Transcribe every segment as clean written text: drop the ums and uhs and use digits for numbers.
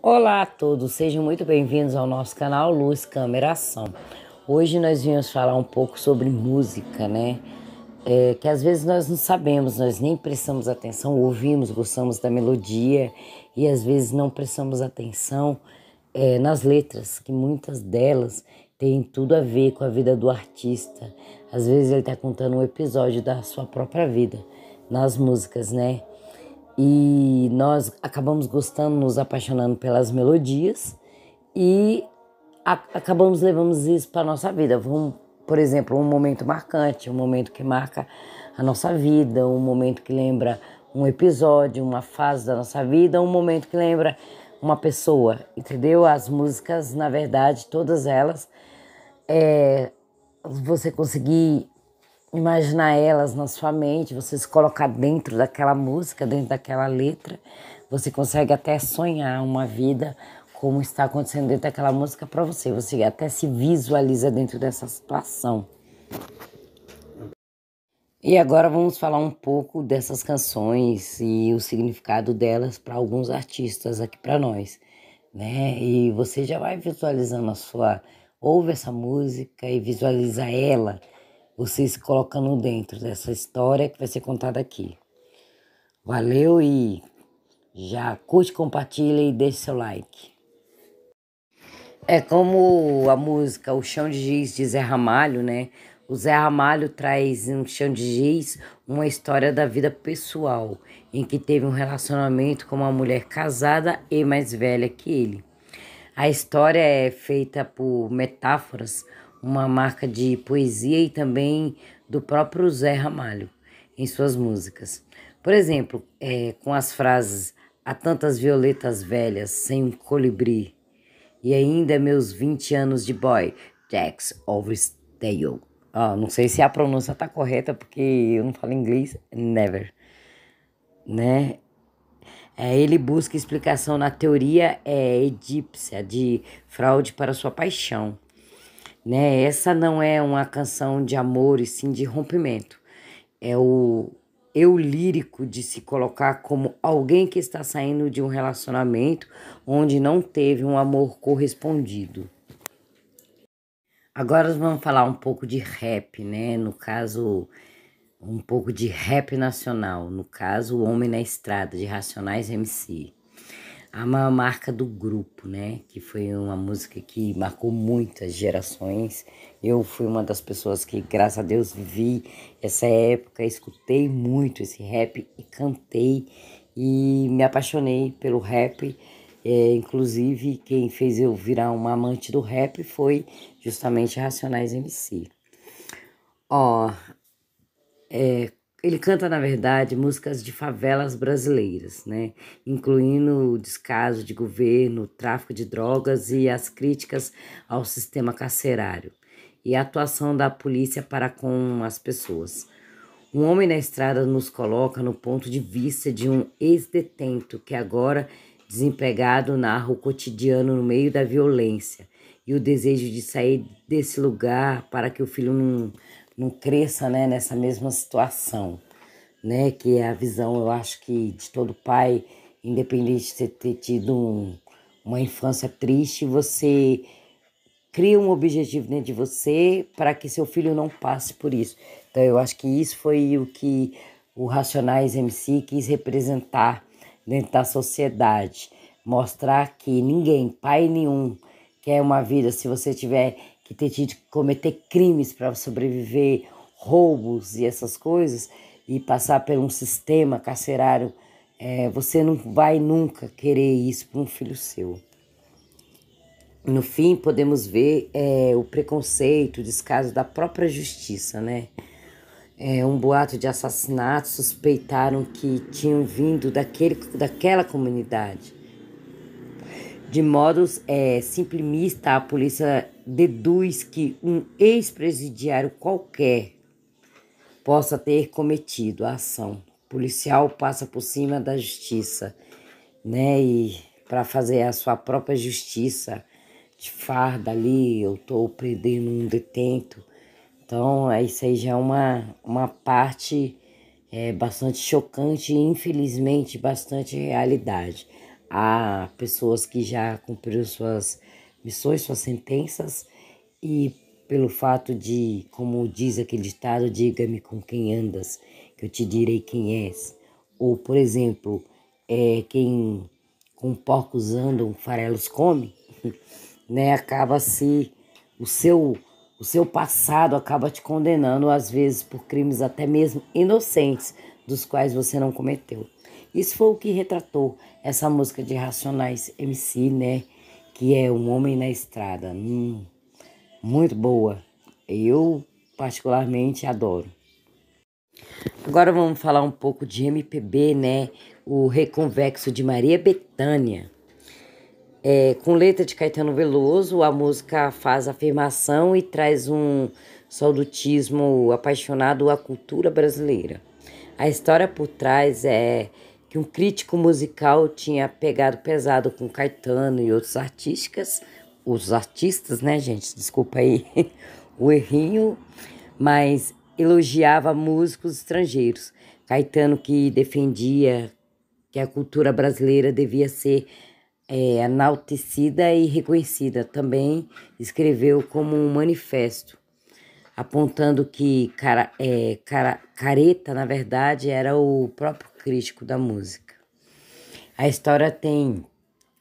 Olá a todos, sejam muito bem-vindos ao nosso canal Luz, Câmera, Ação. Hoje nós viemos falar um pouco sobre música, né? Que às vezes nós não sabemos, nós nem prestamos atenção, ouvimos, gostamos da melodia e às vezes não prestamos atenção nas letras, que muitas delas têm tudo a ver com a vida do artista. Às vezes ele está contando um episódio da sua própria vida nas músicas, né? E nós acabamos gostando, nos apaixonando pelas melodias e acabamos levando isso para a nossa vida. Por exemplo, um momento marcante, um momento que marca a nossa vida, um momento que lembra um episódio, uma fase da nossa vida, um momento que lembra uma pessoa, entendeu? As músicas, na verdade, todas elas, você conseguir imaginar elas na sua mente, você se colocar dentro daquela música, dentro daquela letra, você consegue até sonhar uma vida como está acontecendo dentro daquela música para você. Você até se visualiza dentro dessa situação. E agora vamos falar um pouco dessas canções e o significado delas para alguns artistas aqui para nós, né? E você já vai visualizando ouve essa música e visualiza ela, você se colocando dentro dessa história que vai ser contada aqui. Valeu e já curte, compartilha e deixe seu like. É como a música O Chão de Giz de Zé Ramalho, né? O Zé Ramalho traz no Chão de Giz uma história da vida pessoal, em que teve um relacionamento com uma mulher casada e mais velha que ele. A história é feita por metáforas, uma marca de poesia e também do próprio Zé Ramalho em suas músicas. Por exemplo, com as frases "Há tantas violetas velhas sem um colibri" e ainda meus 20 anos de boy, Jack's Overstale. Não sei se a pronúncia tá correta porque eu não falo inglês, never, né? Ele busca explicação na teoria egípcia de Freud para sua paixão, né? Essa não é uma canção de amor e sim de rompimento. É o eu lírico de se colocar como alguém que está saindo de um relacionamento onde não teve um amor correspondido. Agora vamos falar um pouco de rap, né? No caso, um pouco de rap nacional. No caso, O Homem na Estrada, de Racionais MC. A maior marca do grupo, né? Que foi uma música que marcou muitas gerações. Eu fui uma das pessoas que, graças a Deus, vivi essa época, escutei muito esse rap e cantei e me apaixonei pelo rap. Inclusive, quem fez eu virar uma amante do rap foi justamente Racionais MC. Ele canta, na verdade, músicas de favelas brasileiras, né? Incluindo o descaso de governo, tráfico de drogas e as críticas ao sistema carcerário e a atuação da polícia para com as pessoas. Um Homem na Estrada nos coloca no ponto de vista de um ex-detento que agora, desempregado, narra o cotidiano no meio da violência e o desejo de sair desse lugar para que o filho não cresça, né, nessa mesma situação, né, que é a visão, eu acho que de todo pai, independente de você ter tido uma infância triste, você cria um objetivo dentro de você para que seu filho não passe por isso. Então eu acho que isso foi o que o Racionais MC quis representar dentro da sociedade, mostrar que ninguém, pai nenhum, quer uma vida se você tiver que ter tido que cometer crimes para sobreviver, roubos e essas coisas, e passar por um sistema carcerário, você não vai nunca querer isso para um filho seu. No fim, podemos ver o preconceito, o descaso da própria justiça, né? Um boato de assassinato suspeitaram que tinham vindo daquela comunidade. De modo simplista, a polícia deduz que um ex-presidiário qualquer possa ter cometido a ação. O policial passa por cima da justiça, né? E para fazer a sua própria justiça de farda ali, eu estou prendendo um detento. Então, isso aí já é uma parte bastante chocante e, infelizmente, bastante realidade. a pessoas que já cumpriram suas missões, suas sentenças, e pelo fato de, como diz aquele ditado, diga-me com quem andas, que eu te direi quem és. Ou, por exemplo, quem com porcos andam, farelos come, né? Acaba se o seu passado acaba te condenando, às vezes, por crimes até mesmo inocentes, dos quais você não cometeu. Isso foi o que retratou essa música de Racionais MC, né? Que é Um Homem na Estrada. Muito boa. Eu, particularmente, adoro. Agora vamos falar um pouco de MPB, né? O Reconvexo de Maria Bethânia. Com letra de Caetano Veloso, a música faz afirmação e traz um saudosismo apaixonado à cultura brasileira. A história por trás é que um crítico musical tinha pegado pesado com Caetano e outros artistas, né, gente? Desculpa aí o errinho, mas elogiava músicos estrangeiros. Caetano, que defendia que a cultura brasileira devia ser enaltecida e reconhecida, também escreveu como um manifesto, apontando que Careta, na verdade, era o próprio crítico da música. A história tem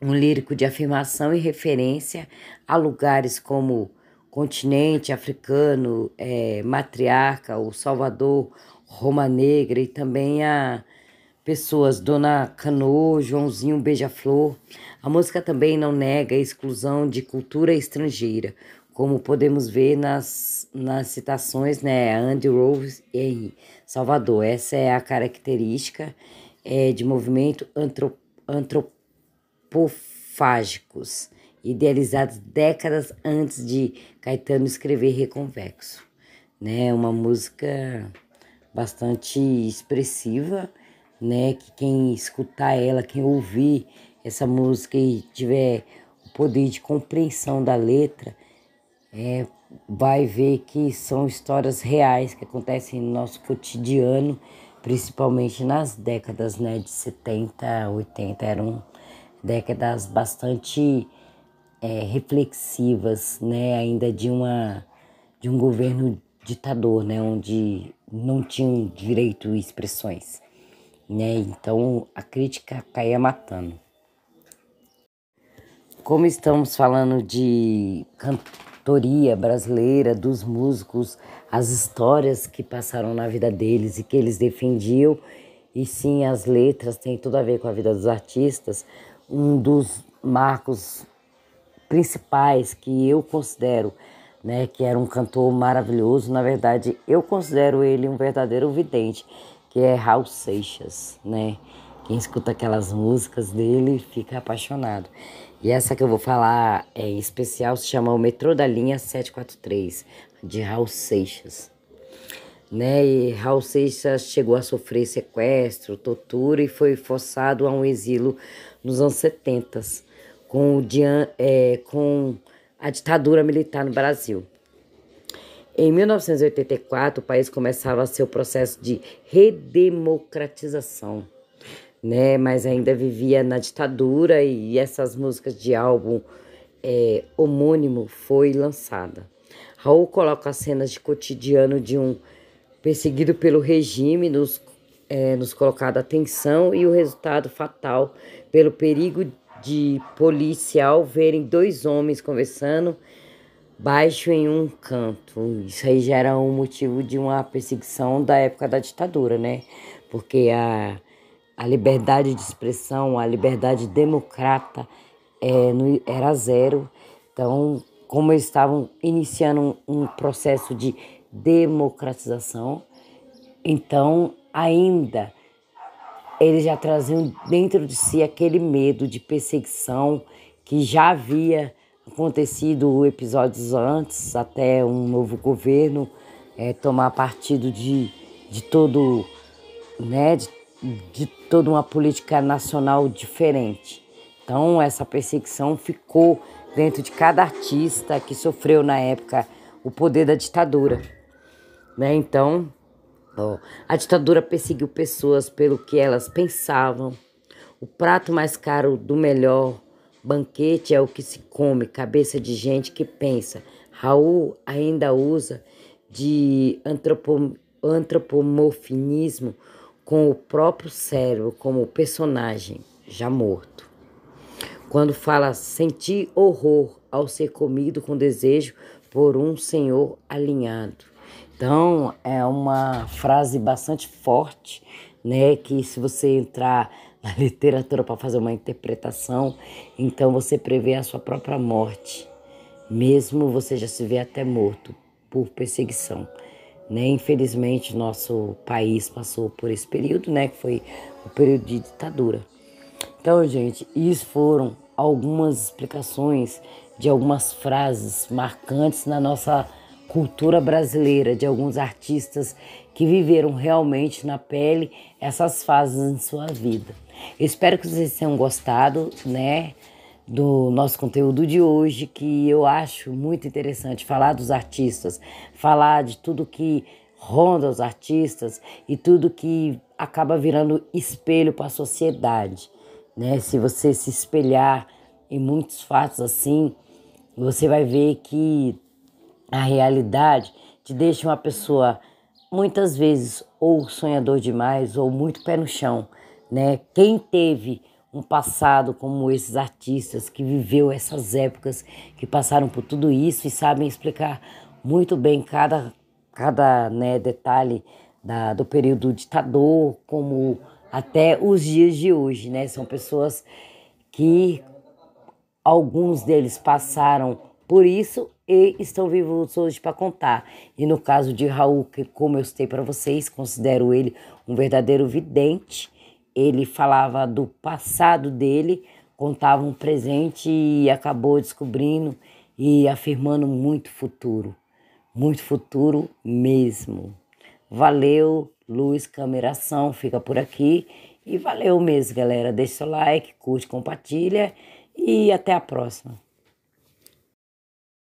um lírico de afirmação e referência a lugares como continente africano, matriarca, o Salvador, Roma Negra, e também a pessoas, Dona Canoa, Joãozinho Beija-Flor. A música também não nega a exclusão de cultura estrangeira, como podemos ver nas citações, né, Andy Rose e Salvador. Essa é a característica de movimento antropofágicos, idealizados décadas antes de Caetano escrever Reconvexo. Né? Uma música bastante expressiva, né? Que quem escutar ela, quem ouvir essa música e tiver o poder de compreensão da letra, vai ver que são histórias reais que acontecem no nosso cotidiano, principalmente nas décadas, né, de 70, 80, eram décadas bastante reflexivas, né, ainda de um governo ditador, né, onde não tinham direito a expressões, né, então a crítica caía matando. Como estamos falando de cantoria brasileira, dos músicos, as histórias que passaram na vida deles e que eles defendiam, e sim, as letras têm tudo a ver com a vida dos artistas, um dos marcos principais que eu considero, né, que era um cantor maravilhoso, na verdade eu considero ele um verdadeiro vidente, que é Raul Seixas, né? Quem escuta aquelas músicas dele fica apaixonado. E essa que eu vou falar em especial se chama O Metrô da Linha 743, de Raul Seixas. Né? E Raul Seixas chegou a sofrer sequestro, tortura e foi forçado a um exílio nos anos 70, com a ditadura militar no Brasil. Em 1984, o país começava seu processo de redemocratização, né? Mas ainda vivia na ditadura, e essas músicas de álbum homônimo foi lançada. Raul coloca as cenas de cotidiano de um perseguido pelo regime, nos colocado atenção, e o resultado fatal pelo perigo de policial verem dois homens conversando baixo em um canto. Isso aí já era um motivo de uma perseguição da época da ditadura, né? Porque a liberdade de expressão, a liberdade democrata era zero. Então, como eles estavam iniciando um processo de democratização, então ainda eles já traziam dentro de si aquele medo de perseguição que já havia acontecido episódios antes, até um novo governo tomar partido de todo, né, de toda uma política nacional diferente. Então essa perseguição ficou dentro de cada artista que sofreu na época o poder da ditadura, né? Então, a ditadura perseguiu pessoas pelo que elas pensavam. O prato mais caro do melhor banquete é o que se come, cabeça de gente que pensa. Raul ainda usa de antropomorfinismo com o próprio cérebro como personagem, já morto. Quando fala sentir horror ao ser comido com desejo por um senhor alinhado. Então, é uma frase bastante forte, né? Que se você entrar na literatura para fazer uma interpretação, então você prevê a sua própria morte, mesmo você já se vê até morto por perseguição, né? Infelizmente, nosso país passou por esse período, né? Que foi o período de ditadura. Então, gente, isso foram algumas explicações de algumas frases marcantes na nossa cultura brasileira, de alguns artistas que viveram realmente na pele essas fases em sua vida. Eu espero que vocês tenham gostado, né, do nosso conteúdo de hoje, que eu acho muito interessante falar dos artistas, falar de tudo que ronda os artistas e tudo que acaba virando espelho para a sociedade, né? Se você se espelhar em muitos fatos assim, você vai ver que a realidade te deixa uma pessoa muitas vezes ou sonhador demais ou muito pé no chão, né? Quem teve um passado como esses artistas que viveu essas épocas, que passaram por tudo isso e sabem explicar muito bem cada né, detalhe do período ditador, como até os dias de hoje, né? São pessoas que alguns deles passaram por isso e estão vivos hoje para contar. E no caso de Raul, que como eu citei para vocês, considero ele um verdadeiro vidente. Ele falava do passado dele, contava um presente e acabou descobrindo e afirmando muito futuro mesmo. Valeu, Luz Cameração, fica por aqui. E valeu mesmo, galera. Deixa seu like, curte, compartilha e até a próxima.